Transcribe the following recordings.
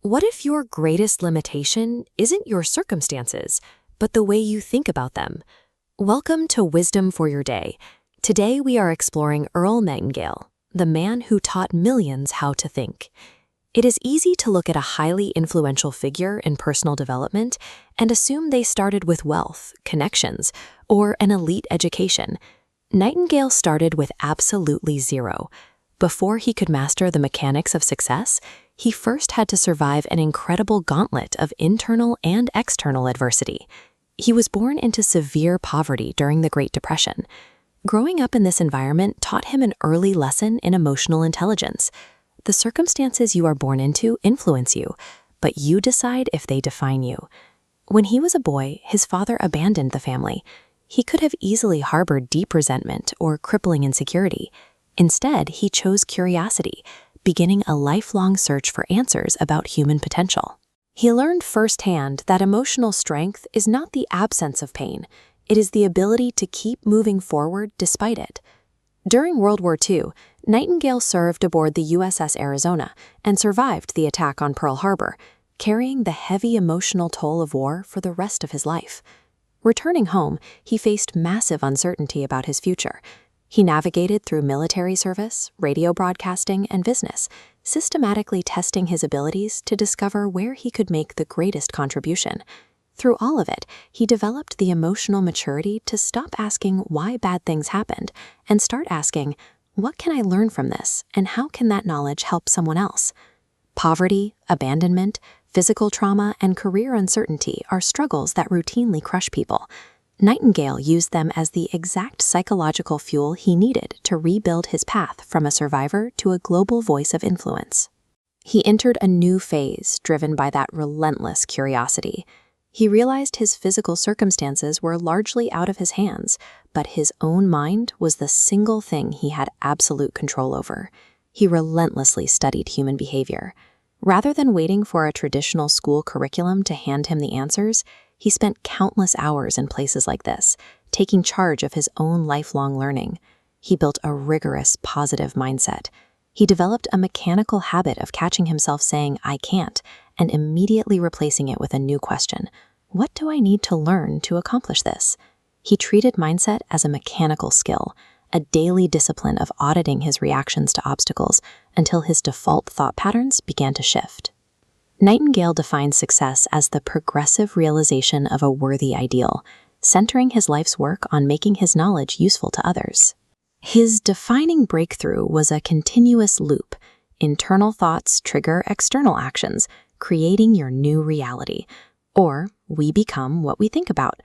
What if your greatest limitation isn't your circumstances, but the way you think about them? Welcome to Wisdom for Your Day. Today we are exploring Earl Nightingale, the man who taught millions how to think. It is easy to look at a highly influential figure in personal development and assume they started with wealth, connections, or an elite education. Nightingale started with absolutely zero. Before he could master the mechanics of success, he first had to survive an incredible gauntlet of internal and external adversity. He was born into severe poverty during the Great Depression. Growing up in this environment taught him an early lesson in emotional intelligence. The circumstances you are born into influence you, but you decide if they define you. When he was a boy, his father abandoned the family. He could have easily harbored deep resentment or crippling insecurity. Instead, he chose curiosity, beginning a lifelong search for answers about human potential. He learned firsthand that emotional strength is not the absence of pain, it is the ability to keep moving forward despite it. During World War II, Nightingale served aboard the USS Arizona and survived the attack on Pearl Harbor, carrying the heavy emotional toll of war for the rest of his life. Returning home, he faced massive uncertainty about his future. He navigated through military service, radio broadcasting, and business, systematically testing his abilities to discover where he could make the greatest contribution. Through all of it, he developed the emotional maturity to stop asking why bad things happened and start asking, what can I learn from this, and how can that knowledge help someone else? Poverty, abandonment, physical trauma, and career uncertainty are struggles that routinely crush people. Nightingale used them as the exact psychological fuel he needed to rebuild his path from a survivor to a global voice of influence. He entered a new phase driven by that relentless curiosity. He realized his physical circumstances were largely out of his hands, but his own mind was the single thing he had absolute control over. He relentlessly studied human behavior. Rather than waiting for a traditional school curriculum to hand him the answers, he spent countless hours in places like this, taking charge of his own lifelong learning. He built a rigorous, positive mindset. He developed a mechanical habit of catching himself saying, "I can't," and immediately replacing it with a new question. What do I need to learn to accomplish this? He treated mindset as a mechanical skill, a daily discipline of auditing his reactions to obstacles until his default thought patterns began to shift. Nightingale defined success as the progressive realization of a worthy ideal, centering his life's work on making his knowledge useful to others. His defining breakthrough was a continuous loop. Internal thoughts trigger external actions, creating your new reality. Or, we become what we think about.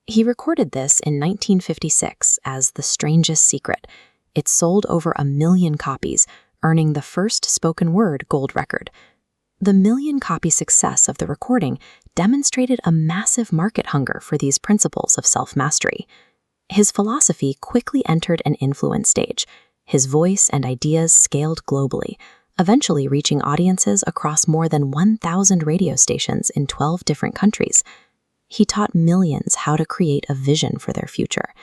He recorded this in 1956 as The Strangest Secret. It sold over 1 million copies, earning the first spoken word gold record. The million-copy success of the recording demonstrated a massive market hunger for these principles of self-mastery. His philosophy quickly entered an influence stage. His voice and ideas scaled globally, eventually reaching audiences across more than 1,000 radio stations in 12 different countries. He taught millions how to create a vision for their future.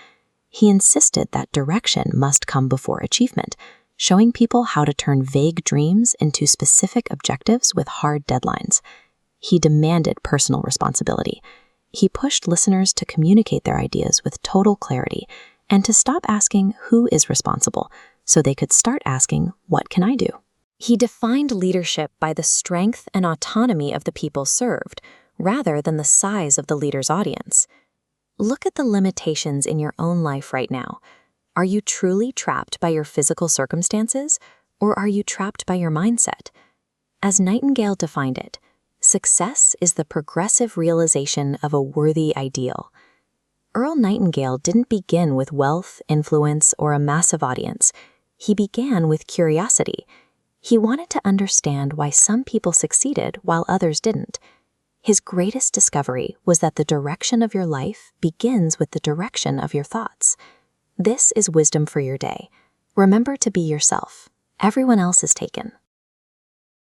He insisted that direction must come before achievement, showing people how to turn vague dreams into specific objectives with hard deadlines. He demanded personal responsibility. He pushed listeners to communicate their ideas with total clarity and to stop asking who is responsible so they could start asking, what can I do? He defined leadership by the strength and autonomy of the people served, rather than the size of the leader's audience. Look at the limitations in your own life right now. Are you truly trapped by your physical circumstances, or are you trapped by your mindset? As Nightingale defined it, success is the progressive realization of a worthy ideal. Earl Nightingale didn't begin with wealth, influence, or a massive audience. He began with curiosity. He wanted to understand why some people succeeded while others didn't. His greatest discovery was that the direction of your life begins with the direction of your thoughts. This is Wisdom for Your Day. Remember to be yourself. Everyone else is taken.